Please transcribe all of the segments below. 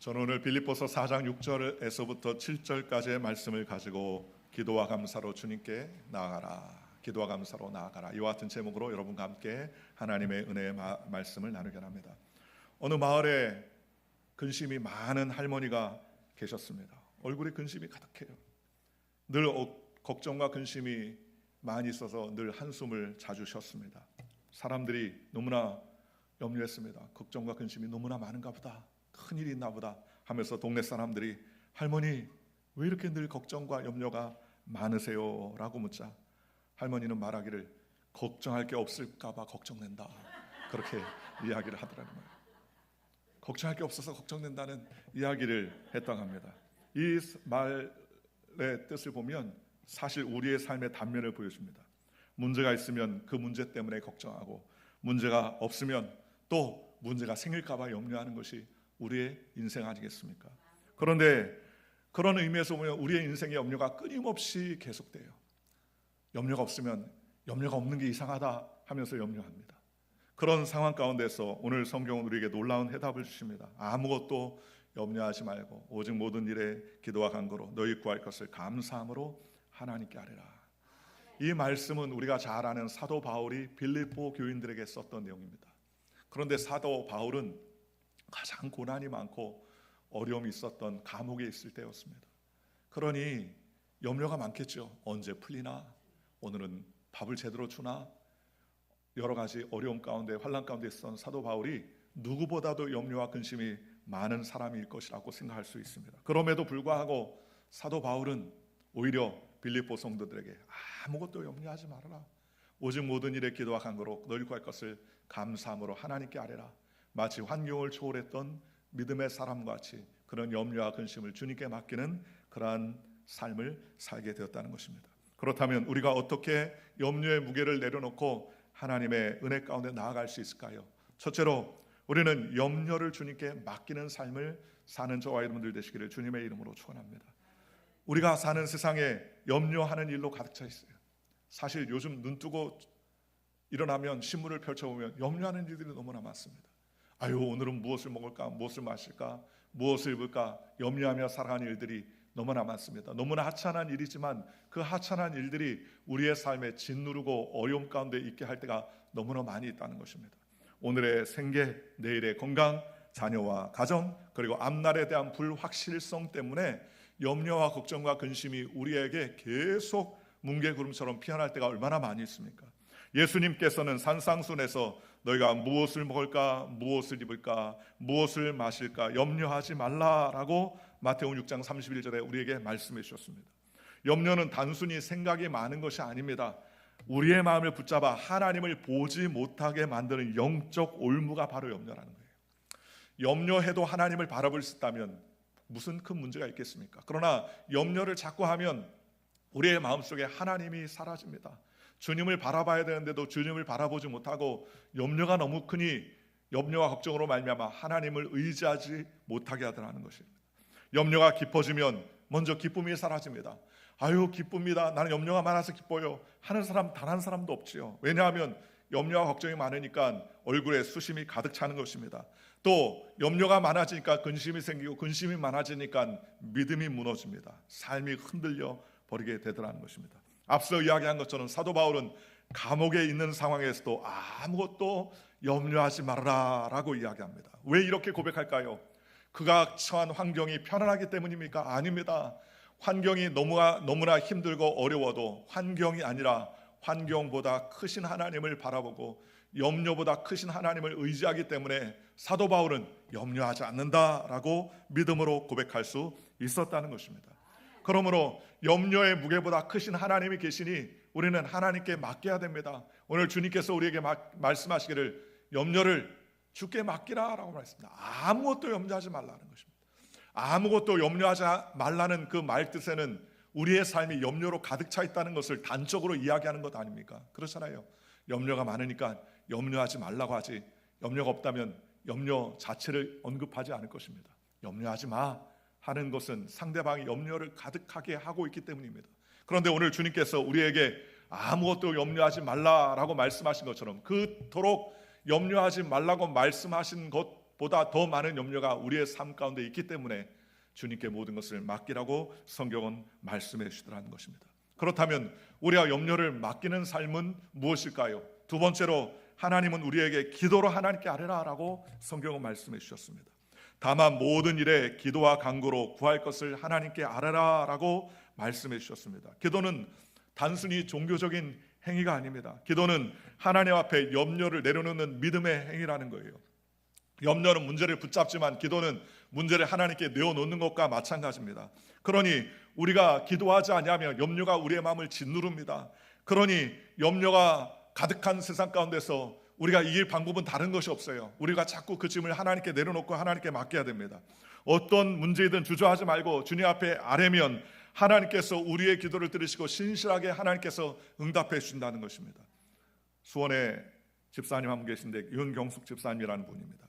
저는 오늘 빌립보서 4장 6절에서부터 7절까지의 말씀을 가지고 기도와 감사로 주님께 나아가라, 기도와 감사로 나아가라, 이와 같은 제목으로 여러분과 함께 하나님의 은혜의 말씀을 나누게 합니다. 어느 마을에 근심이 많은 할머니가 계셨습니다. 얼굴에 근심이 가득해요. 늘 걱정과 근심이 많이 있어서 늘 한숨을 자주 쉬었습니다. 사람들이 너무나 염려했습니다. 걱정과 근심이 너무나 많은가 보다, 큰일이 있나 보다 하면서 동네 사람들이 할머니 왜 이렇게 늘 걱정과 염려가 많으세요? 라고 묻자 할머니는 말하기를 걱정할 게 없을까 봐 걱정된다, 그렇게 이야기를 하더라는 거예요. 걱정할 게 없어서 걱정된다는 이야기를 했다고 합니다. 이 말의 뜻을 보면 사실 우리의 삶의 단면을 보여줍니다. 문제가 있으면 그 문제 때문에 걱정하고, 문제가 없으면 또 문제가 생길까 봐 염려하는 것이 우리의 인생 아니겠습니까? 그런데 그런 의미에서 보면 우리의 인생의 염려가 끊임없이 계속돼요. 염려가 없으면 염려가 없는 게 이상하다 하면서 염려합니다. 그런 상황 가운데서 오늘 성경은 우리에게 놀라운 해답을 주십니다. 아무것도 염려하지 말고 오직 모든 일에 기도와 간구로 너희 구할 것을 감사함으로 하나님께 아뢰라. 이 말씀은 우리가 잘 아는 사도 바울이 빌립보 교인들에게 썼던 내용입니다. 그런데 사도 바울은 가장 고난이 많고 어려움이 있었던 감옥에 있을 때였습니다. 그러니 염려가 많겠죠. 언제 풀리나? 오늘은 밥을 제대로 주나? 여러 가지 어려움 가운데, 환난 가운데 있었던 사도 바울이 누구보다도 염려와 근심이 많은 사람일 것이라고 생각할 수 있습니다. 그럼에도 불구하고 사도 바울은 오히려 빌립보 성도들에게 아무것도 염려하지 말아라, 오직 모든 일에 기도와 간구로 너희 구할 것을 감사함으로 하나님께 아뢰라. 마치 환경을 초월했던 믿음의 사람과 같이 그런 염려와 근심을 주님께 맡기는 그러한 삶을 살게 되었다는 것입니다. 그렇다면 우리가 어떻게 염려의 무게를 내려놓고 하나님의 은혜 가운데 나아갈 수 있을까요? 첫째로 우리는 염려를 주님께 맡기는 삶을 사는 저와 여러분들 되시기를 주님의 이름으로 축원합니다. 우리가 사는 세상에 염려하는 일로 가득 차 있어요. 사실 요즘 눈 뜨고 일어나면 신문을 펼쳐보면 염려하는 일들이 너무나 많습니다. 아유, 오늘은 무엇을 먹을까, 무엇을 마실까, 무엇을 입을까 염려하며 살아가는 일들이 너무나 많습니다. 너무나 하찮은 일이지만 그 하찮은 일들이 우리의 삶에 짓누르고 어려움 가운데 있게 할 때가 너무나 많이 있다는 것입니다. 오늘의 생계, 내일의 건강, 자녀와 가정, 그리고 앞날에 대한 불확실성 때문에 염려와 걱정과 근심이 우리에게 계속 뭉게구름처럼 피어날 때가 얼마나 많이 있습니까? 예수님께서는 산상순에서 너희가 무엇을 먹을까, 무엇을 입을까, 무엇을 마실까 염려하지 말라라고 마태복음 6장 31절에 우리에게 말씀해 주셨습니다. 염려는 단순히 생각이 많은 것이 아닙니다. 우리의 마음을 붙잡아 하나님을 보지 못하게 만드는 영적 올무가 바로 염려라는 거예요. 염려해도 하나님을 바라볼 수 있다면 무슨 큰 문제가 있겠습니까? 그러나 염려를 자꾸 하면 우리의 마음속에 하나님이 사라집니다. 주님을 바라봐야 되는데도 주님을 바라보지 못하고 염려가 너무 크니 염려와 걱정으로 말미암아 하나님을 의지하지 못하게 하더라는 것입니다. 염려가 깊어지면 먼저 기쁨이 사라집니다. 아유, 기쁩니다, 나는 염려가 많아서 기뻐요 하는 사람 단 한 사람도 없지요. 왜냐하면 염려와 걱정이 많으니까 얼굴에 수심이 가득 차는 것입니다. 또 염려가 많아지니까 근심이 생기고, 근심이 많아지니까 믿음이 무너집니다. 삶이 흔들려 버리게 되더라는 것입니다. 앞서 이야기한 것처럼 사도 바울은 감옥에 있는 상황에서도 아무것도 염려하지 말아라 라고 이야기합니다. 왜 이렇게 고백할까요? 그가 처한 환경이 편안하기 때문입니까? 아닙니다. 환경이 너무나 힘들고 어려워도 환경이 아니라 환경보다 크신 하나님을 바라보고 염려보다 크신 하나님을 의지하기 때문에 사도 바울은 염려하지 않는다라고 믿음으로 고백할 수 있었다는 것입니다. 그러므로 염려의 무게보다 크신 하나님이 계시니 우리는 하나님께 맡겨야 됩니다. 오늘 주님께서 우리에게 말씀하시기를 염려를 주께 맡기라라고 말했습니다. 아무것도 염려하지 말라는 것입니다. 아무것도 염려하지 말라는 그 말 뜻에는 우리의 삶이 염려로 가득 차 있다는 것을 단적으로 이야기하는 것 아닙니까? 그렇잖아요. 염려가 많으니까 염려하지 말라고 하지, 염려가 없다면 염려 자체를 언급하지 않을 것입니다. 염려하지 마 하는 것은 상대방이 염려를 가득하게 하고 있기 때문입니다. 그런데 오늘 주님께서 우리에게 아무것도 염려하지 말라라고 말씀하신 것처럼 그토록 염려하지 말라고 말씀하신 것 보다 더 많은 염려가 우리의 삶 가운데 있기 때문에 주님께 모든 것을 맡기라고 성경은 말씀해 주시더라는 것입니다. 그렇다면 우리가 염려를 맡기는 삶은 무엇일까요? 두 번째로 하나님은 우리에게 기도로 하나님께 아뢰라라고 성경은 말씀해 주셨습니다. 다만 모든 일에 기도와 간구로 구할 것을 하나님께 아뢰라라고 말씀해 주셨습니다. 기도는 단순히 종교적인 행위가 아닙니다. 기도는 하나님 앞에 염려를 내려놓는 믿음의 행위라는 거예요. 염려는 문제를 붙잡지만 기도는 문제를 하나님께 내어놓는 것과 마찬가지입니다. 그러니 우리가 기도하지 않으면 염려가 우리의 마음을 짓누릅니다. 그러니 염려가 가득한 세상 가운데서 우리가 이길 방법은 다른 것이 없어요. 우리가 자꾸 그 짐을 하나님께 내려놓고 하나님께 맡겨야 됩니다. 어떤 문제이든 주저하지 말고 주님 앞에 아뢰면 하나님께서 우리의 기도를 들으시고 신실하게 하나님께서 응답해 주신다는 것입니다. 수원에 집사님 한 분 계신데 윤경숙 집사님이라는 분입니다.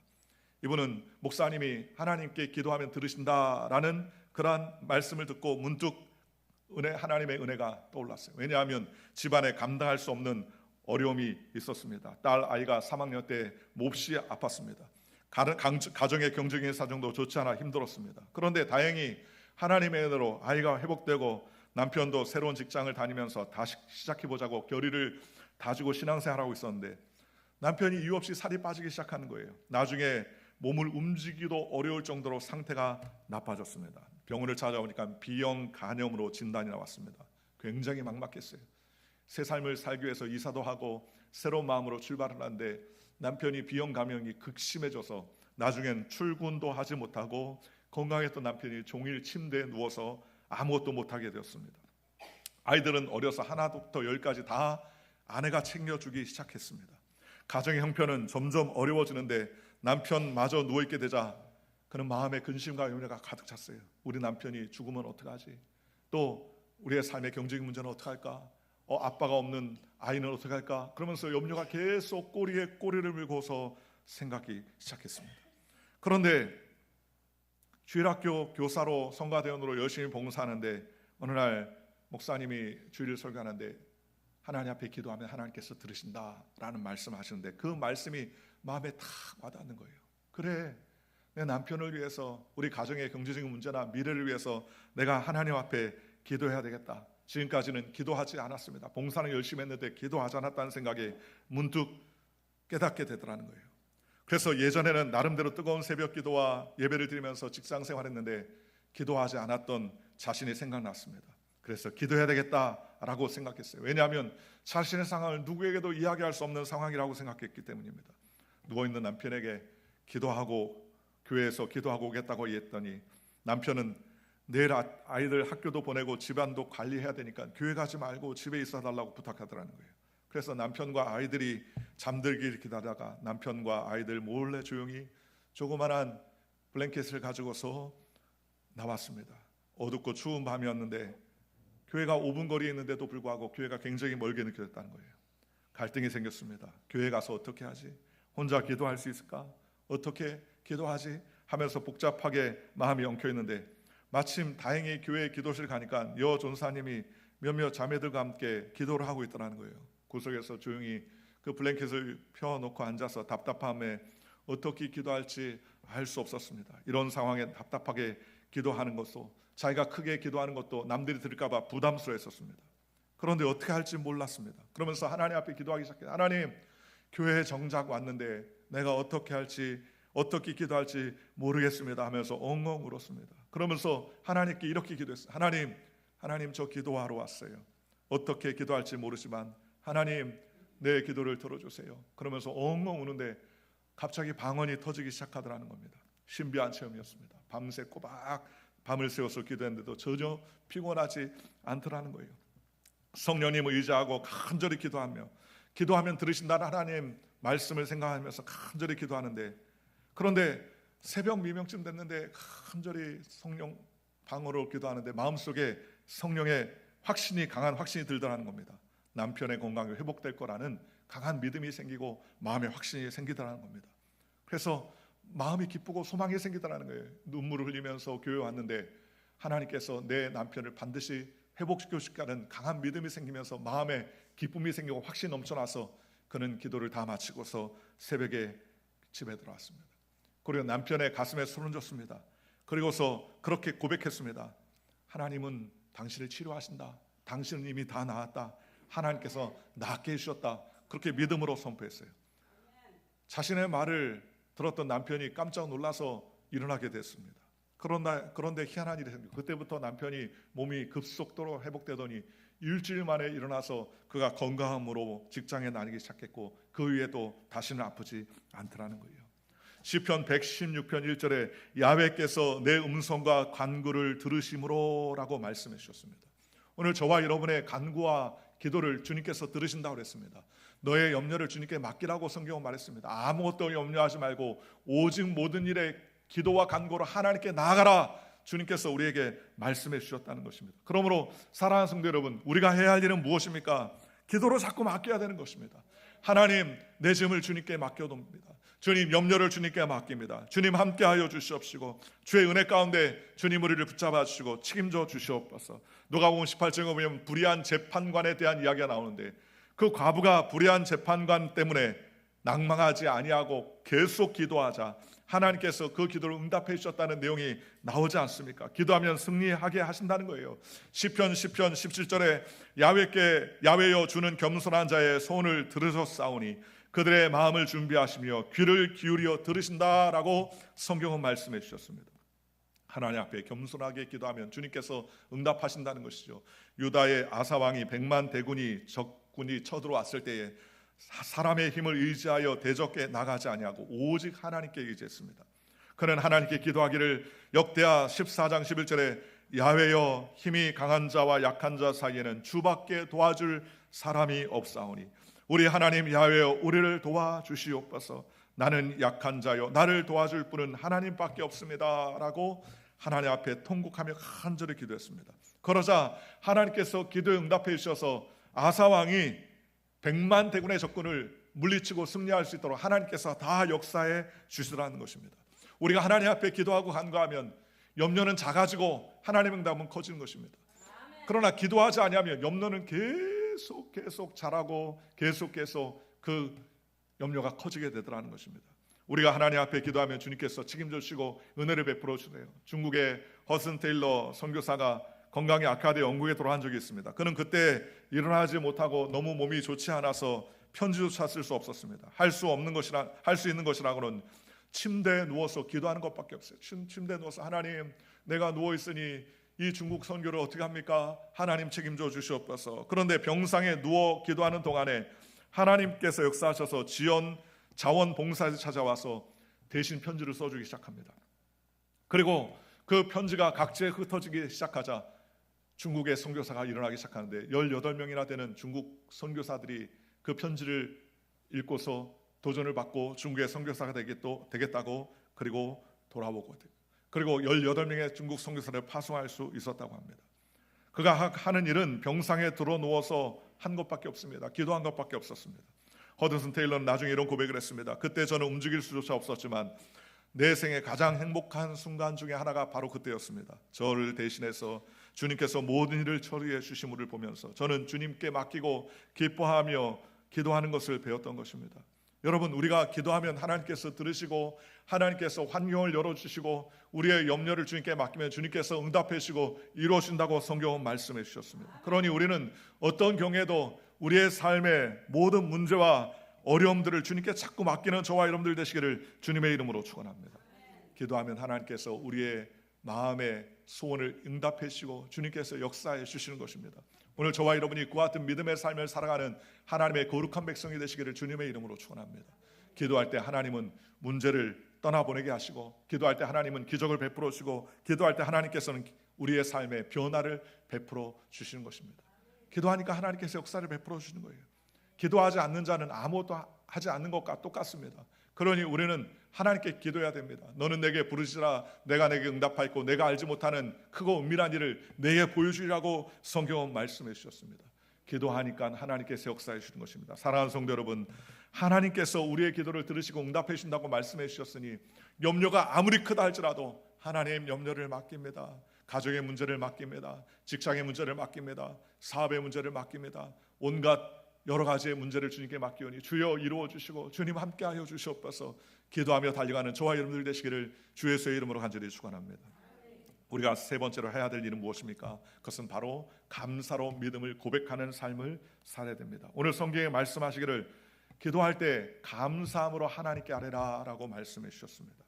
이분은 목사님이 하나님께 기도하면 들으신다라는 그러한 말씀을 듣고 문득 하나님의 은혜가 떠올랐어요. 왜냐하면 집안에 감당할 수 없는 어려움이 있었습니다. 딸 아이가 3학년 때 몹시 아팠습니다. 가정의 경제적인 사정도 좋지 않아 힘들었습니다. 그런데 다행히 하나님의 은혜로 아이가 회복되고 남편도 새로운 직장을 다니면서 다시 시작해보자고 결의를 다지고 신앙생활하고 있었는데 남편이 이유 없이 살이 빠지기 시작하는 거예요. 나중에 몸을 움직이기도 어려울 정도로 상태가 나빠졌습니다. 병원을 찾아오니까 B형 간염으로 진단이 나왔습니다. 굉장히 막막했어요. 새 삶을 살기 위해서 이사도 하고 새로운 마음으로 출발을 하는데 남편이 B형 감염이 극심해져서 나중엔 출근도 하지 못하고 건강했던 남편이 종일 침대에 누워서 아무것도 못하게 되었습니다. 아이들은 어려서 하나부터 열까지 다 아내가 챙겨주기 시작했습니다. 가정의 형편은 점점 어려워지는데 남편마저 누워있게 되자 그는 마음에 근심과 염려가 가득 찼어요. 우리 남편이 죽으면 어떡하지? 또 우리의 삶의 경제적인 문제는 어떡할까? 아빠가 없는 아이는 어떡할까? 그러면서 염려가 계속 꼬리에 꼬리를 물고서 생각이 시작했습니다. 그런데 주일학교 교사로 성가대원으로 열심히 봉사하는데 어느 날 목사님이 주일을 설교하는데 하나님 앞에 기도하면 하나님께서 들으신다라는 말씀하시는데 그 말씀이 마음에 탁 와닿는 거예요. 그래, 내 남편을 위해서 우리 가정의 경제적인 문제나 미래를 위해서 내가 하나님 앞에 기도해야 되겠다. 지금까지는 기도하지 않았습니다. 봉사는 열심히 했는데 기도하지 않았다는 생각에 문득 깨닫게 되더라는 거예요. 그래서 예전에는 나름대로 뜨거운 새벽 기도와 예배를 드리면서 직장 생활했는데 기도하지 않았던 자신이 생각났습니다. 그래서 기도해야 되겠다라고 생각했어요. 왜냐하면 자신의 상황을 누구에게도 이야기할 수 없는 상황이라고 생각했기 때문입니다. 누워있는 남편에게 기도하고 교회에서 기도하고 오겠다고 했더니 남편은 내일 아이들 학교도 보내고 집안도 관리해야 되니까 교회 가지 말고 집에 있어 달라고 부탁하더라는 거예요. 그래서 남편과 아이들이 잠들기를 기다리다가 남편과 아이들 몰래 조용히 조그만한 블랭켓을 가지고서 나왔습니다. 어둡고 추운 밤이었는데 교회가 5분 거리에 있는데도 불구하고 교회가 굉장히 멀게 느껴졌다는 거예요. 갈등이 생겼습니다. 교회 가서 어떻게 하지? 혼자 기도할 수 있을까? 어떻게 기도하지? 하면서 복잡하게 마음이 엉켜있는데 마침 다행히 교회 기도실 가니까 여 전사님이 몇몇 자매들과 함께 기도를 하고 있더라는 거예요. 구석에서 조용히 그 블랭켓을 펴놓고 앉아서 답답함에 어떻게 기도할지 알 수 없었습니다. 이런 상황에 답답하게 기도하는 것도 자기가 크게 기도하는 것도 남들이 들을까 봐 부담스러웠었습니다. 그런데 어떻게 할지 몰랐습니다. 그러면서 하나님 앞에 기도하기 시작해요. 하나님, 교회에 정작 왔는데 내가 어떻게 할지 어떻게 기도할지 모르겠습니다 하면서 엉엉 울었습니다. 그러면서 하나님께 이렇게 기도했어요. 하나님 저 기도하러 왔어요. 어떻게 기도할지 모르지만 하나님 내 기도를 들어주세요. 그러면서 엉엉 우는데 갑자기 방언이 터지기 시작하더라는 겁니다. 신비한 체험이었습니다. 밤새 꼬박 밤을 새워서 기도했는데도 전혀 피곤하지 않더라는 거예요. 성령님을 의지하고 간절히 기도하면 들으신다는 하나님 말씀을 생각하면서 간절히 기도하는데 그런데 새벽 미명쯤 됐는데 간절히 성령 방언으로 기도하는데 마음속에 성령의 강한 확신이 들더라는 겁니다. 남편의 건강이 회복될 거라는 강한 믿음이 생기고 마음의 확신이 생기더라는 겁니다. 그래서 마음이 기쁘고 소망이 생기더라는 거예요. 눈물을 흘리면서 교회 왔는데 하나님께서 내 남편을 반드시 회복시켜 주시겠다는 강한 믿음이 생기면서 마음에 기쁨이 생기고 확신이 넘쳐나서 그는 기도를 다 마치고서 새벽에 집에 들어왔습니다. 그리고 남편의 가슴에 손을 얹었습니다. 그리고서 그렇게 고백했습니다. 하나님은 당신을 치료하신다. 당신은 이미 다 나았다. 하나님께서 낫게 해주셨다. 그렇게 믿음으로 선포했어요. 자신의 말을 들었던 남편이 깜짝 놀라서 일어나게 됐습니다. 그런데 희한한 일이 생겼어요. 그때부터 남편이 몸이 급속도로 회복되더니 일주일 만에 일어나서 그가 건강함으로 직장에 다니기 시작했고, 그 위에도 다시는 아프지 않더라는 거예요. 시편 116편 1절에 야훼께서 내 음성과 간구를 들으심으로 라고 말씀해 주셨습니다. 오늘 저와 여러분의 간구와 기도를 주님께서 들으신다고 그랬습니다. 너의 염려를 주님께 맡기라고 성경은 말했습니다. 아무것도 염려하지 말고 오직 모든 일에 기도와 간구로 하나님께 나아가라, 주님께서 우리에게 말씀해 주셨다는 것입니다. 그러므로 사랑하는 성도 여러분, 우리가 해야 할 일은 무엇입니까? 기도로 자꾸 맡겨야 되는 것입니다. 하나님, 내 짐을 주님께 맡겨둡니다. 주님, 염려를 주님께 맡깁니다. 주님, 함께하여 주시옵시고 주의 은혜 가운데 주님 우리를 붙잡아 주시고 책임져 주시옵소서. 누가복음 18장에 보면 불의한 재판관에 대한 이야기가 나오는데, 그 과부가 불의한 재판관 때문에 낭망하지 아니하고 계속 기도하자 하나님께서 그 기도를 응답해 주셨다는 내용이 나오지 않습니까? 기도하면 승리하게 하신다는 거예요. 시편 17절에 야훼여 주는 겸손한 자의 소원을 들으셨사오니 그들의 마음을 준비하시며 귀를 기울여 들으신다라고 성경은 말씀해 주셨습니다. 하나님 앞에 겸손하게 기도하면 주님께서 응답하신다는 것이죠. 유다의 아사 왕이 100만 대군이 적군이 쳐들어왔을 때에 사람의 힘을 의지하여 대적에 나가지 아니하고 오직 하나님께 의지했습니다. 그는 하나님께 기도하기를 역대하 14장 11절에 야훼여 힘이 강한 자와 약한 자 사이에는 주밖에 도와줄 사람이 없사오니 우리 하나님 야훼여 우리를 도와주시옵소서. 나는 약한 자요 나를 도와줄 분은 하나님밖에 없습니다 라고 하나님 앞에 통곡하며 간절히 기도했습니다. 그러자 하나님께서 기도에 응답해 주셔서 아사 왕이 100만 대군의 적군을 물리치고 승리할 수 있도록 하나님께서 다 역사해 주시라는 것입니다. 우리가 하나님 앞에 기도하고 간구하면 염려는 작아지고 하나님의 응답은 커지는 것입니다. 그러나 기도하지 아니하면 염려는 계속 자라고 계속 그 염려가 커지게 되더라는 것입니다. 우리가 하나님 앞에 기도하면 주님께서 책임져 주시고 은혜를 베풀어 주세요. 중국의 허슨 테일러 선교사가 건강이 악화되어 영국에 돌아간 적이 있습니다. 그는 그때 일어나지 못하고 너무 몸이 좋지 않아서 편지조차 쓸 수 없었습니다. 할 수 있는 것이라고는 침대에 누워서 기도하는 것밖에 없어요. 침대에 누워서 하나님, 내가 누워 있으니 이 중국 선교를 어떻게 합니까? 하나님 책임져 주시옵소서. 그런데 병상에 누워 기도하는 동안에 하나님께서 역사하셔서 지원 자원봉사에서 찾아와서 대신 편지를 써주기 시작합니다. 그리고 그 편지가 각지에 흩어지기 시작하자 중국의 선교사가 일어나기 시작하는데 18명이나 되는 중국 선교사들이 그 편지를 읽고서 도전을 받고 중국의 선교사가 되겠다고 그리고 돌아오고 그리고 18명의 중국 선교사를 파송할 수 있었다고 합니다. 그가 하는 일은 병상에 들어 누워서 한 것밖에 없습니다. 기도한 것밖에 없었습니다. 허드슨 테일러는 나중에 이런 고백을 했습니다. 그때 저는 움직일 수조차 없었지만 내 생의 가장 행복한 순간 중에 하나가 바로 그때였습니다. 저를 대신해서 주님께서 모든 일을 처리해 주심을 보면서 저는 주님께 맡기고 기뻐하며 기도하는 것을 배웠던 것입니다. 여러분, 우리가 기도하면 하나님께서 들으시고 하나님께서 환경을 열어주시고 우리의 염려를 주님께 맡기면 주님께서 응답해 주시고 이루어 준다고 성경은 말씀해 주셨습니다. 그러니 우리는 어떤 경우에도 우리의 삶의 모든 문제와 어려움들을 주님께 자꾸 맡기는 저와 여러분들 되시기를 주님의 이름으로 축원합니다. 기도하면 하나님께서 우리의 마음의 소원을 응답해 주시고 주님께서 역사해 주시는 것입니다. 오늘 저와 여러분이 그와 같은 믿음의 삶을 살아가는 하나님의 거룩한 백성이 되시기를 주님의 이름으로 축원합니다. 기도할 때 하나님은 문제를 떠나보내게 하시고, 기도할 때 하나님은 기적을 베풀어 주시고, 기도할 때 하나님께서는 우리의 삶에 변화를 베풀어 주시는 것입니다. 기도하니까 하나님께서 역사를 베풀어 주시는 거예요. 기도하지 않는 자는 아무것도 하지 않는 것과 똑같습니다. 그러니 우리는 하나님께 기도해야 됩니다. 너는 내게 부르시라 내가 내게 응답하였고 내가 알지 못하는 크고 은밀한 일을 내게 보여주리라고 성경은 말씀해 주셨습니다. 기도하니까 하나님께서 역사해 주시는 것입니다. 사랑하는 성도 여러분, 하나님께서 우리의 기도를 들으시고 응답해 주신다고 말씀해 주셨으니 염려가 아무리 크다 할지라도 하나님 염려를 맡깁니다. 가정의 문제를 맡깁니다. 직장의 문제를 맡깁니다. 사업의 문제를 맡깁니다. 온갖 여러 가지의 문제를 주님께 맡기오니 주여 이루어 주시고 주님 함께하여 주시옵소서 기도하며 달려가는 저와 여러분들 되시기를 주 예수의 이름으로 간절히 축원합니다. 우리가 세 번째로 해야 될 일은 무엇입니까? 그것은 바로 감사로 믿음을 고백하는 삶을 살아야 됩니다. 오늘 성경에 말씀하시기를 기도할 때 감사함으로 하나님께 아뢰라 라고 말씀해 주셨습니다.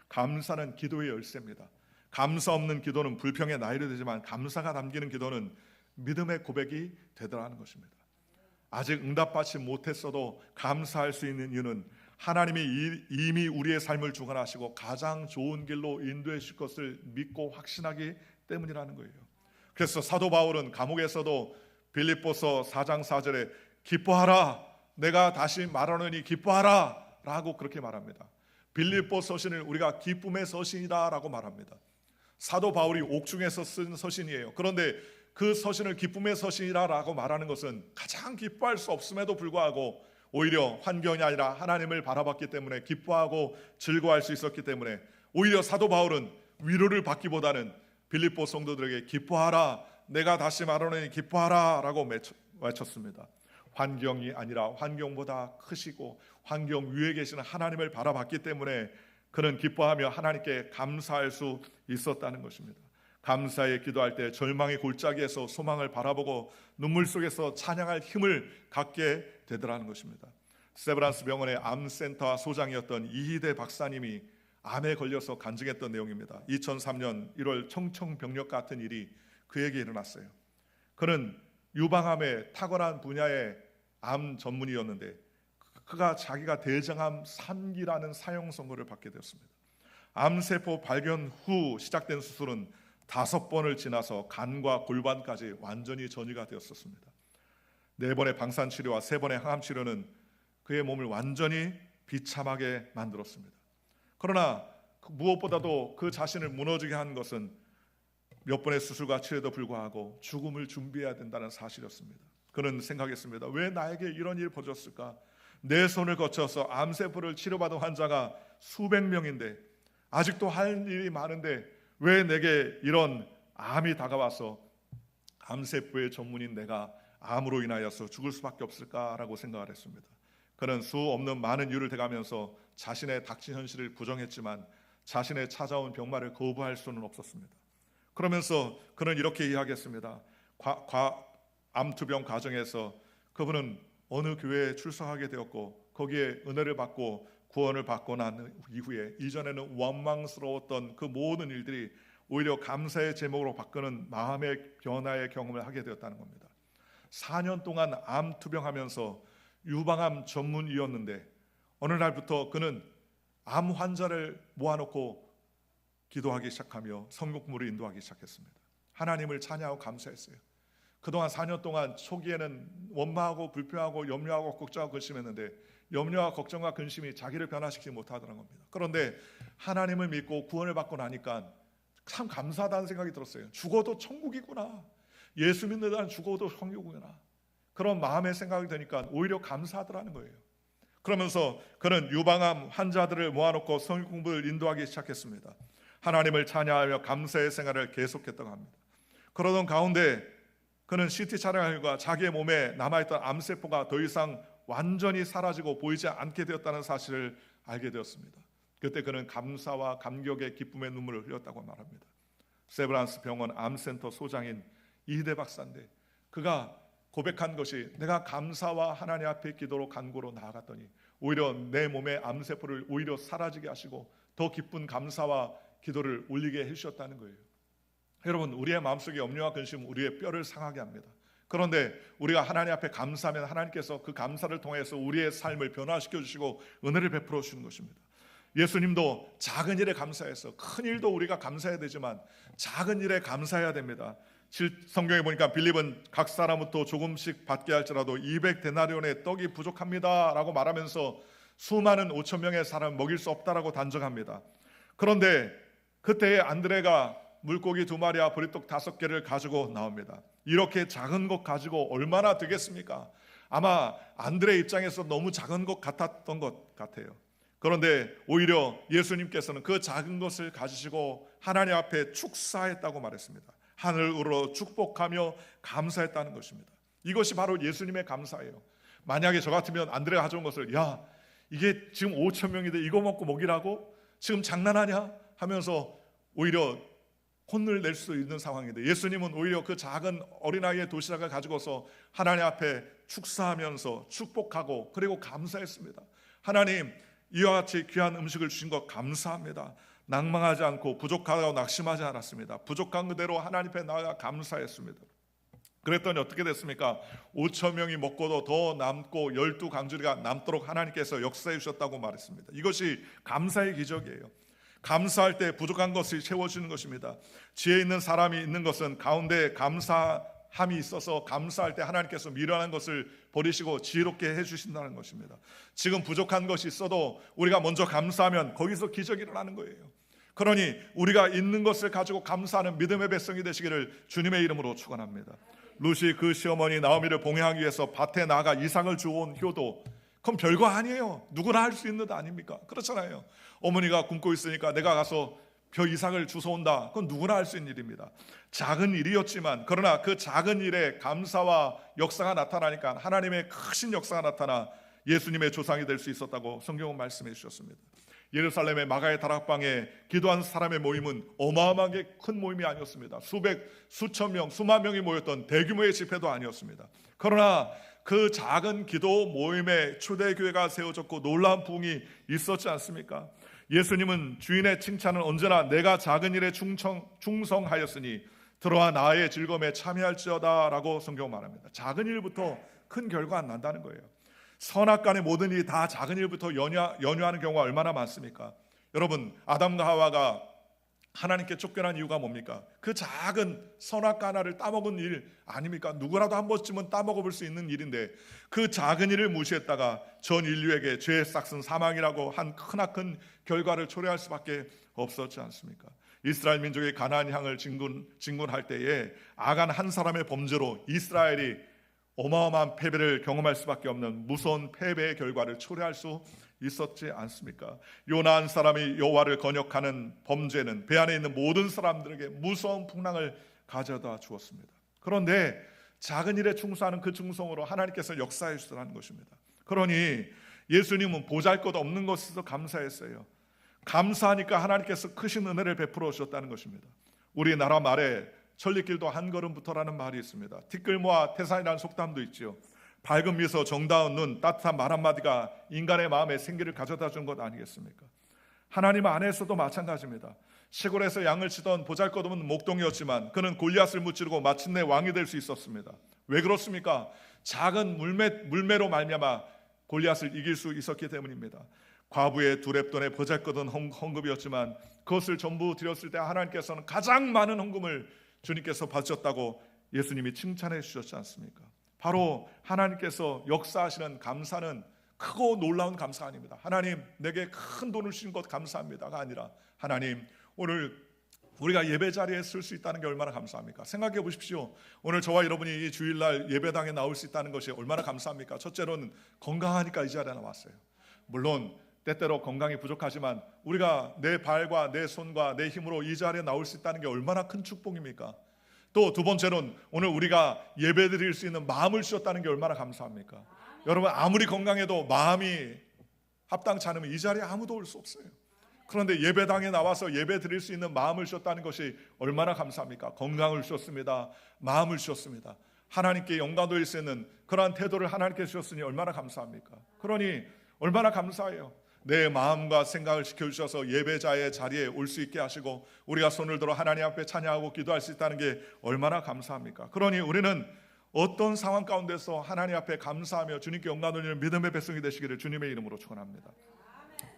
감사는 기도의 열쇠입니다. 감사 없는 기도는 불평의 나이로 되지만 감사가 담기는 기도는 믿음의 고백이 되더라는 것입니다. 아직 응답받지 못했어도 감사할 수 있는 이유는 하나님이 이미 우리의 삶을 주관하시고 가장 좋은 길로 인도해 주실 것을 믿고 확신하기 때문이라는 거예요. 그래서 사도 바울은 감옥에서도 빌립보서 4장 4절에 기뻐하라 내가 다시 말하노니 기뻐하라 라고 그렇게 말합니다. 빌립보 서신을 우리가 기쁨의 서신이다 라고 말합니다. 사도 바울이 옥중에서 쓴 서신이에요. 그런데 그 서신을 기쁨의 서신이라고 말하는 것은 가장 기뻐할 수 없음에도 불구하고 오히려 환경이 아니라 하나님을 바라봤기 때문에 기뻐하고 즐거워할 수 있었기 때문에 오히려 사도 바울은 위로를 받기보다는 빌립보 성도들에게 기뻐하라 내가 다시 말하노니 기뻐하라 라고 외쳤습니다. 환경이 아니라 환경보다 크시고 환경 위에 계시는 하나님을 바라봤기 때문에 그는 기뻐하며 하나님께 감사할 수 있었다는 것입니다. 감사에 기도할 때 절망의 골짜기에서 소망을 바라보고 눈물 속에서 찬양할 힘을 갖게 되더라는 것입니다. 세브란스 병원의 암센터 소장이었던 이희대 박사님이 암에 걸려서 간증했던 내용입니다. 2003년 1월 청청병력 같은 일이 그에게 일어났어요. 그는 유방암의 탁월한 분야의 암 전문의였는데 그가 자기가 대장암 3기라는 사형 선고를 받게 되었습니다. 암세포 발견 후 시작된 수술은 5번을 지나서 간과 골반까지 완전히 전이가 되었었습니다. 4번의 방사치료와 3번의 항암치료는 그의 몸을 완전히 비참하게 만들었습니다. 그러나 무엇보다도 그 자신을 무너지게 한 것은 몇 번의 수술과 치료에도 불구하고 죽음을 준비해야 된다는 사실이었습니다. 그는 생각했습니다. 왜 나에게 이런 일이 벌어졌을까? 내 손을 거쳐서 암세포를 치료받은 환자가 수백 명인데 아직도 할 일이 많은데 왜 내게 이런 암이 다가와서 암세포의 전문인 내가 암으로 인하여서 죽을 수밖에 없을까라고 생각을 했습니다. 그는 수 없는 많은 이유를 대가면서 자신의 닥친 현실을 부정했지만 자신의 찾아온 병마를 거부할 수는 없었습니다. 그러면서 그는 이렇게 이야기했습니다. 암투병 과정에서 그분은 어느 교회에 출석하게 되었고 거기에 은혜를 받고 구원을 받고 난 이후에 이전에는 원망스러웠던 그 모든 일들이 오히려 감사의 제목으로 바꾸는 마음의 변화의 경험을 하게 되었다는 겁니다. 4년 동안 암투병하면서 유방암 전문의였는데 어느 날부터 그는 암 환자를 모아놓고 기도하기 시작하며 성경 공부를 인도하기 시작했습니다. 하나님을 찬양하고 감사했어요. 그동안 4년 동안 초기에는 원망하고 불평하고 염려하고 걱정하고 근심했는데 염려와 걱정과 근심이 자기를 변화시키지 못하더라는 겁니다. 그런데 하나님을 믿고 구원을 받고 나니까 참 감사하다는 생각이 들었어요. 죽어도 천국이구나. 예수 믿는 한 죽어도 천국이구나. 그런 마음의 생각이 드니까 오히려 감사하더라는 거예요. 그러면서 그는 유방암 환자들을 모아놓고 성경 공부를 인도하기 시작했습니다. 하나님을 찬양하며 감사의 생활을 계속했다고 합니다. 그러던 가운데 그는 CT 촬영 결과 자기의 몸에 남아있던 암세포가 더 이상 완전히 사라지고 보이지 않게 되었다는 사실을 알게 되었습니다. 그때 그는 감사와 감격의 기쁨의 눈물을 흘렸다고 말합니다. 세브란스 병원 암센터 소장인 이희대 박사인데 그가 고백한 것이 내가 감사와 하나님 앞에 기도로 간구로 나아갔더니 오히려 내 몸의 암세포를 오히려 사라지게 하시고 더 기쁜 감사와 기도를 올리게 해주셨다는 거예요. 여러분, 우리의 마음속에 염려와 근심은 우리의 뼈를 상하게 합니다. 그런데 우리가 하나님 앞에 감사하면 하나님께서 그 감사를 통해서 우리의 삶을 변화시켜 주시고 은혜를 베풀어 주시는 것입니다. 예수님도 작은 일에 감사해서 큰 일도 우리가 감사해야 되지만 작은 일에 감사해야 됩니다. 성경에 보니까 빌립은 각 사람부터 조금씩 받게 할지라도 200데나리온의 떡이 부족합니다 라고 말하면서 수많은 5천 명의 사람을 먹일 수 없다라고 단정합니다. 그런데 그때에 안드레가 물고기 2마리와 보리떡 5개를 가지고 나옵니다. 이렇게 작은 것 가지고 얼마나 되겠습니까? 아마 안드레 입장에서 너무 작은 것 같았던 것 같아요. 그런데 오히려 예수님께서는 그 작은 것을 가지시고 하나님 앞에 축사했다고 말했습니다. 하늘으로 축복하며 감사했다는 것입니다. 이것이 바로 예수님의 감사예요. 만약에 저 같으면 안드레가 가져온 것을 야 이게 지금 5천 명인데 이거 먹고 먹이라고? 지금 장난하냐? 하면서 오히려 혼을 낼 수 있는 상황인데 예수님은 오히려 그 작은 어린아이의 도시락을 가지고서 하나님 앞에 축사하면서 축복하고 그리고 감사했습니다. 하나님 이와 같이 귀한 음식을 주신 것 감사합니다. 낭망하지 않고 부족하다고 낙심하지 않았습니다. 부족한 그대로 하나님 앞에 나아가 감사했습니다. 그랬더니 어떻게 됐습니까? 5천 명이 먹고도 더 남고 12강주리가 남도록 하나님께서 역사해 주셨다고 말했습니다. 이것이 감사의 기적이에요. 감사할 때 부족한 것을 채워주는 것입니다. 지혜 있는 사람이 있는 것은 가운데 감사함이 있어서 감사할 때 하나님께서 미련한 것을 버리시고 지혜롭게 해주신다는 것입니다. 지금 부족한 것이 있어도 우리가 먼저 감사하면 거기서 기적이 일어나는 거예요. 그러니 우리가 있는 것을 가지고 감사하는 믿음의 백성이 되시기를 주님의 이름으로 축원합니다. 루시 그 시어머니 나오미를 봉양하기 위해서 밭에 나가 이삭을 주워온 효도, 그건 별거 아니에요. 누구나 할 수 있는 것 아닙니까? 그렇잖아요. 어머니가 굶고 있으니까 내가 가서 벼 이삭을 주워온다. 그건 누구나 할 수 있는 일입니다. 작은 일이었지만 그러나 그 작은 일에 감사와 역사가 나타나니까 하나님의 크신 역사가 나타나 예수님의 조상이 될 수 있었다고 성경은 말씀해 주셨습니다. 예루살렘의 마가의 다락방에 기도한 사람의 모임은 어마어마하게 큰 모임이 아니었습니다. 수백, 수천 명, 수만 명이 모였던 대규모의 집회도 아니었습니다. 그러나 그 작은 기도 모임에 초대교회가 세워졌고 놀라운 부흥이 있었지 않습니까? 예수님은 주인의 칭찬은 언제나 내가 작은 일에 충성하였으니 들어와 나의 즐거움에 참여할지어다 라고 성경 말합니다. 작은 일부터 큰 결과 안 난다는 거예요. 선악간의 모든 일이 다 작은 일부터 연유하는 경우가 얼마나 많습니까? 여러분, 아담과 하와가 하나님께 쫓겨난 이유가 뭡니까? 그 작은 선악 하나를 따먹은 일 아닙니까? 누구라도 한 번쯤은 따먹어볼 수 있는 일인데 그 작은 일을 무시했다가 전 인류에게 죄의 싹슨 사망이라고 한 크나큰 결과를 초래할 수밖에 없었지 않습니까? 이스라엘 민족이 가나안 향을 진군할 때에 아간 한 사람의 범죄로 이스라엘이 어마어마한 패배를 경험할 수밖에 없는 무서운 패배의 결과를 초래할 수 있었지 않습니까? 요나 한 사람이 여호와를 거역하는 범죄는 배 안에 있는 모든 사람들에게 무서운 풍랑을 가져다 주었습니다. 그런데 작은 일에 충성하는 그 충성으로 하나님께서 역사해 주시라는 것입니다. 그러니 예수님은 보잘것 없는 것에서 감사했어요. 감사하니까 하나님께서 크신 은혜를 베풀어 주셨다는 것입니다. 우리나라 말에 천리길도 한 걸음부터라는 말이 있습니다. 티끌모아 태산이라는 속담도 있죠. 밝은 미소, 정다운 눈, 따뜻한 말 한마디가 인간의 마음에 생기를 가져다 준 것 아니겠습니까? 하나님 안에서도 마찬가지입니다. 시골에서 양을 치던 보잘것없는 목동이었지만 그는 골리앗을 무찌르고 마침내 왕이 될 수 있었습니다. 왜 그렇습니까? 작은 물매로 말미암아 골리앗을 이길 수 있었기 때문입니다. 과부의 두렙돈의 보잘것없는 헌금이었지만 그것을 전부 드렸을 때 하나님께서는 가장 많은 헌금을 주님께서 받으셨다고 예수님이 칭찬해 주셨지 않습니까? 바로 하나님께서 역사하시는 감사는 크고 놀라운 감사 아닙니다. 하나님 내게 큰 돈을 주신 것 감사합니다가 아니라 하나님 오늘 우리가 예배 자리에 쓸 수 있다는 게 얼마나 감사합니까? 생각해 보십시오. 오늘 저와 여러분이 이 주일날 예배당에 나올 수 있다는 것이 얼마나 감사합니까? 첫째로는 건강하니까 이 자리에 나왔어요. 물론 때때로 건강이 부족하지만 우리가 내 발과 내 손과 내 힘으로 이 자리에 나올 수 있다는 게 얼마나 큰 축복입니까? 또 두 번째는 오늘 우리가 예배 드릴 수 있는 마음을 주셨다는 게 얼마나 감사합니까? 여러분 아무리 건강해도 마음이 합당치 않으면 이 자리에 아무도 올 수 없어요. 그런데 예배당에 나와서 예배 드릴 수 있는 마음을 주셨다는 것이 얼마나 감사합니까? 건강을 주셨습니다. 마음을 주셨습니다. 하나님께 영광 돌릴 수 있는 그러한 태도를 하나님께 주셨으니 얼마나 감사합니까? 그러니 얼마나 감사해요. 내 마음과 생각을 지켜주셔서 예배자의 자리에 올 수 있게 하시고 우리가 손을 들어 하나님 앞에 찬양하고 기도할 수 있다는 게 얼마나 감사합니까? 그러니 우리는 어떤 상황 가운데서 하나님 앞에 감사하며 주님께 영광 돌리는 믿음의 백성이 되시기를 주님의 이름으로 축원합니다.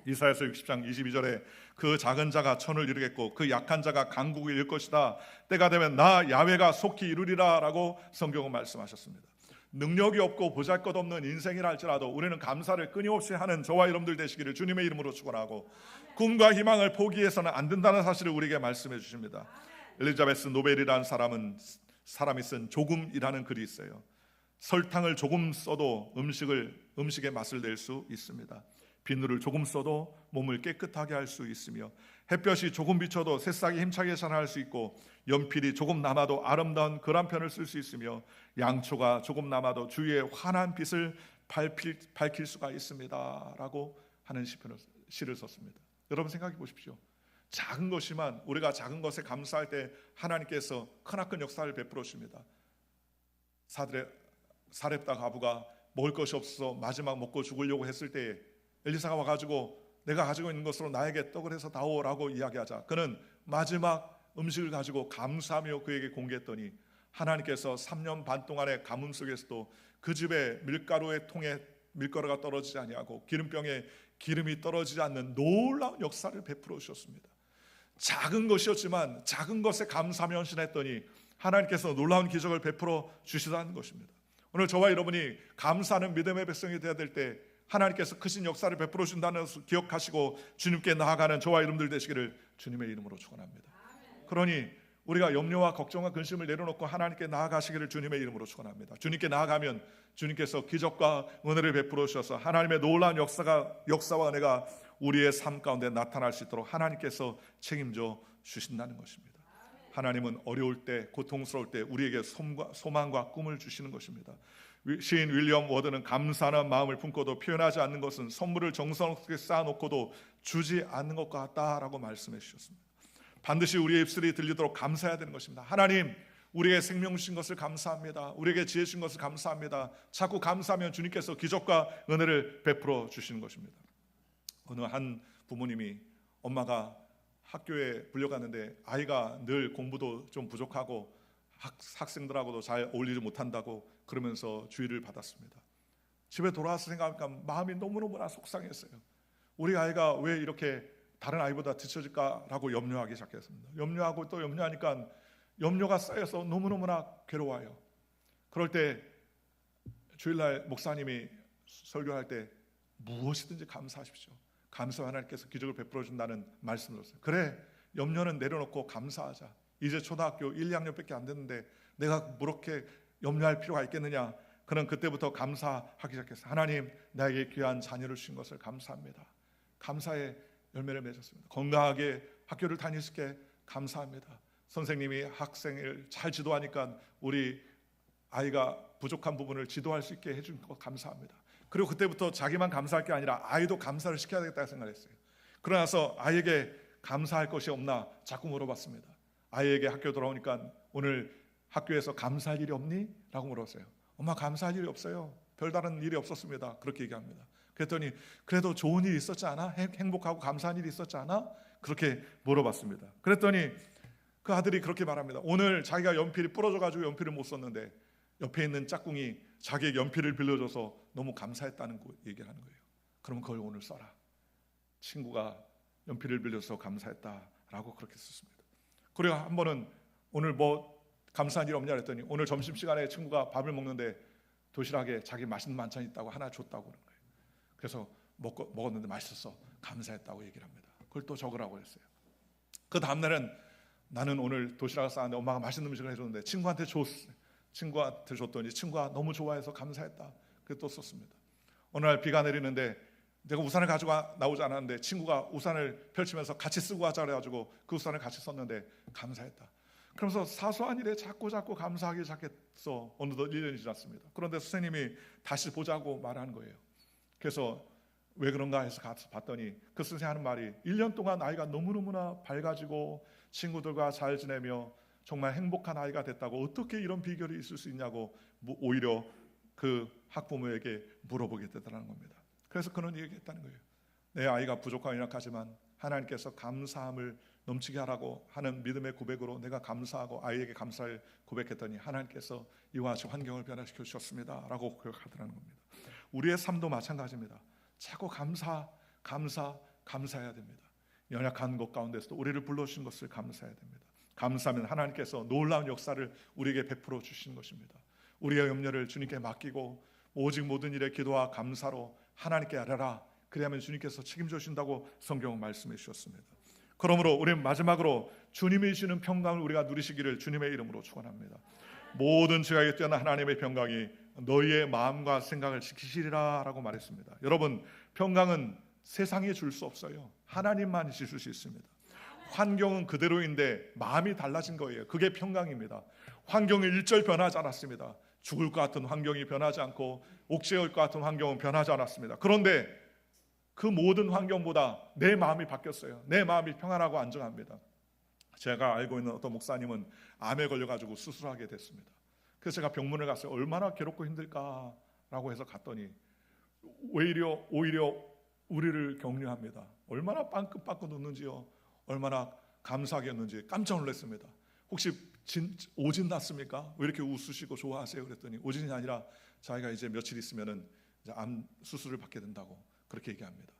이사야서 60장 22절에 그 작은 자가 천을 이루겠고 그 약한 자가 강국을 이룰 것이다. 때가 되면 나 야훼가 속히 이루리라 라고 성경은 말씀하셨습니다. 능력이 없고 보잘것없는 인생이라 할지라도 우리는 감사를 끊임없이 하는 저와 여러분들 되시기를 주님의 이름으로 축원하고 꿈과 희망을 포기해서는 안 된다는 사실을 우리에게 말씀해 주십니다. 엘리자베스 노벨이라는 사람이 쓴 조금이라는 글이 있어요. 설탕을 조금 써도 음식의 맛을 낼 수 있습니다. 비누를 조금 써도 몸을 깨끗하게 할 수 있으며 햇볕이 조금 비쳐도 새싹이 힘차게 자랄 수 있고 연필이 조금 남아도 아름다운 글 한 편을 쓸 수 있으며 양초가 조금 남아도 주위에 환한 빛을 밝힐 수가 있습니다라고 하는 시를 썼습니다. 여러분 생각해 보십시오. 작은 것이만 우리가 작은 것에 감사할 때 하나님께서 크나큰 역사를 베풀어 주십니다. 사렙다 과부가 먹을 것이 없어서 마지막 먹고 죽으려고 했을 때 엘리사가 와가지고 내가 가지고 있는 것으로 나에게 떡을 해서 다오라고 이야기하자 그는 마지막 음식을 가지고 감사하며 그에게 공개했더니 하나님께서 3년 반 동안의 가뭄 속에서도 그 집에 밀가루의 통에 밀가루가 떨어지지 아니하고 기름병에 기름이 떨어지지 않는 놀라운 역사를 베풀어 주셨습니다. 작은 것이었지만 작은 것에 감사하며 헌신했더니 하나님께서 놀라운 기적을 베풀어 주시다는 것입니다. 오늘 저와 여러분이 감사하는 믿음의 백성이 되어야 될 때 하나님께서 크신 역사를 베풀어 준다는 것을 기억하시고 주님께 나아가는 저와 여러분들 되시기를 주님의 이름으로 축원합니다. 그러니 우리가 염려와 걱정과 근심을 내려놓고 하나님께 나아가시기를 주님의 이름으로 축원합니다. 주님께 나아가면 주님께서 기적과 은혜를 베풀어 주셔서 하나님의 놀라운 역사와 은혜가 우리의 삶 가운데 나타날 수 있도록 하나님께서 책임져 주신다는 것입니다. 하나님은 어려울 때, 고통스러울 때 우리에게 소망과 꿈을 주시는 것입니다. 시인 윌리엄 워드는 감사하는 마음을 품고도 표현하지 않는 것은 선물을 정성스럽게 쌓아놓고도 주지 않는 것과 같다라고 말씀해 주셨습니다. 반드시 우리의 입술이 들리도록 감사해야 되는 것입니다. 하나님, 우리에게 생명 주신 것을 감사합니다. 우리에게 지혜 주신 것을 감사합니다. 자꾸 감사하면 주님께서 기적과 은혜를 베풀어 주시는 것입니다. 어느 한 부모님이 엄마가 학교에 불려갔는데 아이가 늘 공부도 좀 부족하고 학생들하고도 잘 어울리지 못한다고 그러면서 주의를 받았습니다. 집에 돌아와서 생각하니까 마음이 너무너무나 속상했어요. 우리 아이가 왜 이렇게 다른 아이보다 뒤처질까라고 염려하기 시작했습니다. 염려하고 또 염려하니까 염려가 쌓여서 너무너무나 괴로워요. 그럴 때 주일날 목사님이 설교할 때 무엇이든지 감사하십시오. 감사 하나님께서 기적을 베풀어 준다는 말씀을 드렸어요. 그래, 염려는 내려놓고 감사하자. 이제 초등학교 1, 2학년밖에 안 됐는데 내가 그렇게 염려할 필요가 있겠느냐. 그는 그때부터 감사하기 시작했어요. 하나님, 나에게 귀한 자녀를 주신 것을 감사합니다. 감사의 열매를 맺었습니다. 건강하게 학교를 다닐 수 있게 감사합니다. 선생님이 학생을 잘 지도하니까 우리 아이가 부족한 부분을 지도할 수 있게 해준 것 감사합니다. 그리고 그때부터 자기만 감사할 게 아니라 아이도 감사를 시켜야 되겠다고 생각했어요. 그러나서 아이에게 감사할 것이 없나 자꾸 물어봤습니다. 아이에게 학교 돌아오니까 오늘 학교에서 감사할 일이 없니? 라고 물었어요. 엄마, 감사할 일이 없어요. 별다른 일이 없었습니다. 그렇게 얘기합니다. 그랬더니 그래도 좋은 일이 있었지 않아? 행복하고 감사한 일이 있었지 않아? 그렇게 물어봤습니다. 그랬더니 그 아들이 그렇게 말합니다. 오늘 자기가 연필이 부러져가지고 연필을 못 썼는데 옆에 있는 짝꿍이 자기의 연필을 빌려줘서 너무 감사했다는 얘기를 하는 거예요. 그럼 그걸 오늘 써라. 친구가 연필을 빌려서 감사했다라고 그렇게 썼습니다. 그리고 한 번은 오늘 뭐 감사한 일 없냐 그랬더니 오늘 점심시간에 친구가 밥을 먹는데 도시락에 자기 맛있는 반찬이 있다고 하나 줬다고 그런 거예요. 그래서 먹었는데 맛있어서 감사했다고 얘기를 합니다. 그걸 또 적으라고 했어요. 그 다음날은 나는 오늘 도시락을 싸는데 엄마가 맛있는 음식을 해줬는데 친구한테 줬더니 친구가 너무 좋아해서 감사했다. 그래서 또 썼습니다. 어느 날 비가 내리는데 내가 우산을 가지고 나오지 않았는데 친구가 우산을 펼치면서 같이 쓰고 가자 그래가지고 그 우산을 같이 썼는데 감사했다. 그러면서 사소한 일에 자꾸 감사하기 시작해서 어느덧 1년이 지났습니다. 그런데 선생님이 다시 보자고 말하는 거예요. 그래서 왜 그런가 해서 가서 봤더니 그 선생님이 하는 말이 1년 동안 아이가 너무너무나 밝아지고 친구들과 잘 지내며 정말 행복한 아이가 됐다고 어떻게 이런 비결이 있을 수 있냐고 오히려 그 학부모에게 물어보게 되더라는 겁니다. 그래서 그는 얘기했다는 거예요. 내 아이가 부족하고 연약하지만 하나님께서 감사함을 넘치게 하라고 하는 믿음의 고백으로 내가 감사하고 아이에게 감사를 고백했더니 하나님께서 이와 같이 환경을 변화시켜 주셨습니다 라고 고백하더라는 겁니다. 우리의 삶도 마찬가지입니다. 자꾸 감사해야 됩니다. 연약한 것 가운데서도 우리를 불러주신 것을 감사해야 됩니다. 감사하면 하나님께서 놀라운 역사를 우리에게 베풀어 주시는 것입니다. 우리의 염려를 주님께 맡기고 오직 모든 일에 기도와 감사로 하나님께 아뢰라. 그래야만 주님께서 책임져 주신다고 성경은 말씀해 주셨습니다. 그러므로 우리는 마지막으로 주님이 주시는 평강을 우리가 누리시기를 주님의 이름으로 축원합니다. 모든 지각에 뛰어난 하나님의 평강이 너희의 마음과 생각을 지키시리라 라고 말했습니다. 여러분, 평강은 세상이 줄 수 없어요. 하나님만 주실 수 있습니다. 환경은 그대로인데 마음이 달라진 거예요. 그게 평강입니다. 환경이 일절 변하지 않았습니다. 죽을 것 같은 환경이 변하지 않고 옥죄일 것 같은 환경은 변하지 않았습니다. 그런데 그 모든 환경보다 내 마음이 바뀌었어요. 내 마음이 평안하고 안정합니다. 제가 알고 있는 어떤 목사님은 암에 걸려가지고 수술하게 됐습니다. 그래서 제가 병문을 갔어요. 얼마나 괴롭고 힘들까라고 해서 갔더니 오히려 우리를 격려합니다. 얼마나 빵긋빵긋 웃는지요. 얼마나 감사하겠는지 깜짝 놀랐습니다. 혹시 오진 났습니까? 왜 이렇게 웃으시고 좋아하세요? 그랬더니 오진이 아니라 자기가 이제 며칠 있으면은 이제 암 수술을 받게 된다고 그렇게 얘기합니다.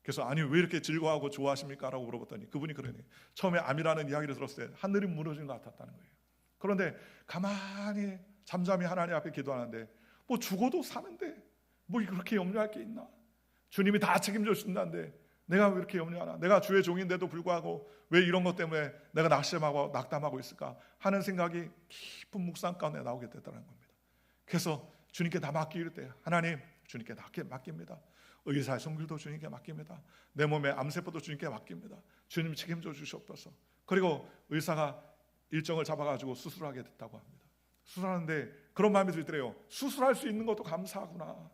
그래서 아니 왜 이렇게 즐거워하고 좋아하십니까? 라고 물어봤더니 그분이 그러네. 처음에 암이라는 이야기를 들었을 때 하늘이 무너진 것 같았다는 거예요. 그런데 가만히 잠잠히 하나님 앞에 기도하는데 뭐 죽어도 사는데 뭐 그렇게 염려할 게 있나? 주님이 다 책임져 준다는데 내가 왜 이렇게 염려하나? 내가 주의 종인데도 불구하고 왜 이런 것 때문에 내가 낙담하고 있을까 하는 생각이 깊은 묵상 가운데 나오게 됐다는 겁니다. 그래서 주님께 다 맡기를 때 하나님 주님께 다 맡깁니다. 의사의 손길도 주님께 맡깁니다. 내 몸의 암세포도 주님께 맡깁니다. 주님 책임져 주시옵소서. 그리고 의사가 일정을 잡아가지고 수술하게 됐다고 합니다. 수술하는데 그런 마음이 들더래요. 수술할 수 있는 것도 감사하구나.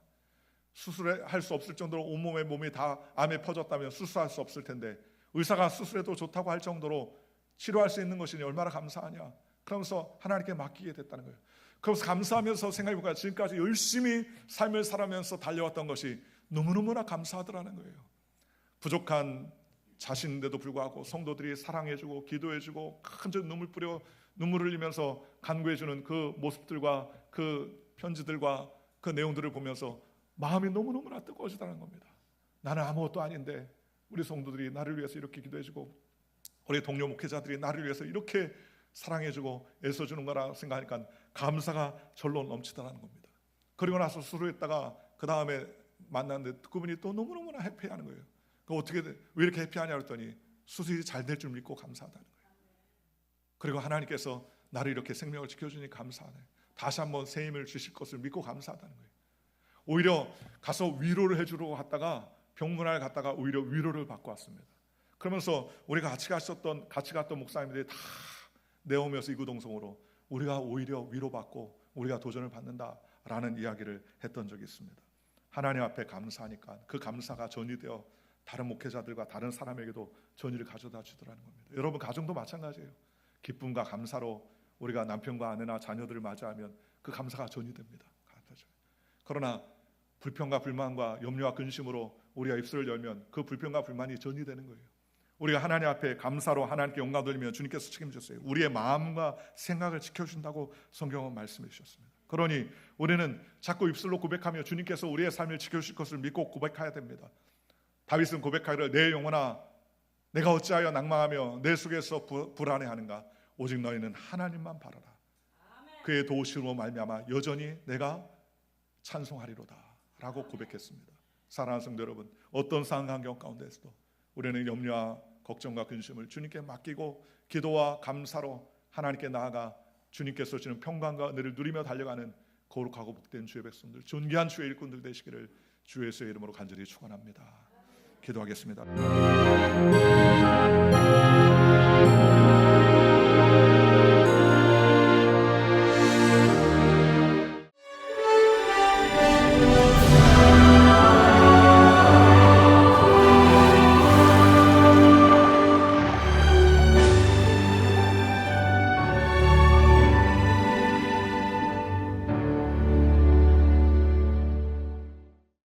수술할 수 없을 정도로 온몸에 몸이 다 암에 퍼졌다면 수술할 수 없을 텐데 의사가 수술해도 좋다고 할 정도로 치료할 수 있는 것이니 얼마나 감사하냐. 그러면서 하나님께 맡기게 됐다는 거예요. 그래서 감사하면서 생각해보니까 지금까지 열심히 삶을 살아면서 달려왔던 것이 너무너무나 감사하더라는 거예요. 부족한 자신인데도 불구하고 성도들이 사랑해주고 기도해주고 큰 눈물을 흘리면서 간구해주는 그 모습들과 그 편지들과 그 내용들을 보면서 마음이 너무너무나 뜨거워지다는 겁니다. 나는 아무것도 아닌데 우리 성도들이 나를 위해서 이렇게 기도해주고 우리 동료 목회자들이 나를 위해서 이렇게 사랑해주고 애써주는 거라 생각하니까 감사가 절로 넘치더라는 겁니다. 그리고 나서 수술했다가 그 다음에 만났는데 그분이 또 너무너무나 해피하는 거예요. 어떻게 왜 이렇게 해피하냐 그랬더니 수술이 잘 될 줄 믿고 감사하다는 거예요. 그리고 하나님께서 나를 이렇게 생명을 지켜주니 감사하네. 다시 한번 새 힘을 주실 것을 믿고 감사하다는 거예요. 오히려 가서 위로를 해주러 갔다가 병문안을 갔다가 오히려 위로를 받고 왔습니다. 그러면서 우리가 같이 갔던 목사님들이 다 내오면서 이구동성으로 우리가 오히려 위로받고 우리가 도전을 받는다라는 이야기를 했던 적이 있습니다. 하나님 앞에 감사하니까 그 감사가 전이되어 다른 목회자들과 다른 사람에게도 전이를 가져다 주더라는 겁니다. 여러분 가정도 마찬가지예요. 기쁨과 감사로 우리가 남편과 아내나 자녀들을 맞이하면 그 감사가 전이됩니다. 그러나 불평과 불만과 염려와 근심으로 우리가 입술을 열면 그 불평과 불만이 전이되는 거예요. 우리가 하나님 앞에 감사로 하나님께 영광 돌리면 주님께서 책임졌어요. 우리의 마음과 생각을 지켜준다고 성경은 말씀해 주셨습니다. 그러니 우리는 자꾸 입술로 고백하며 주님께서 우리의 삶을 지켜주실 것을 믿고 고백해야 됩니다. 다윗은 고백하기를 내 영혼아 내가 어찌하여 낭망하며 내 속에서 불안해하는가 오직 너희는 하나님만 바라라. 그의 도우심으로 말미암아 여전히 내가 찬송하리로다 라고 고백했습니다. 사랑하는 성도 여러분, 어떤 상황 환경 가운데서도 우리는 염려와 걱정과 근심을 주님께 맡기고 기도와 감사로 하나님께 나아가 주님께서 주는 평강과 은혜를 누리며 달려가는 거룩하고 복된 주의 백성들, 존귀한 주의 일꾼들 되시기를 주 예수의 이름으로 간절히 축원합니다. 기도하겠습니다.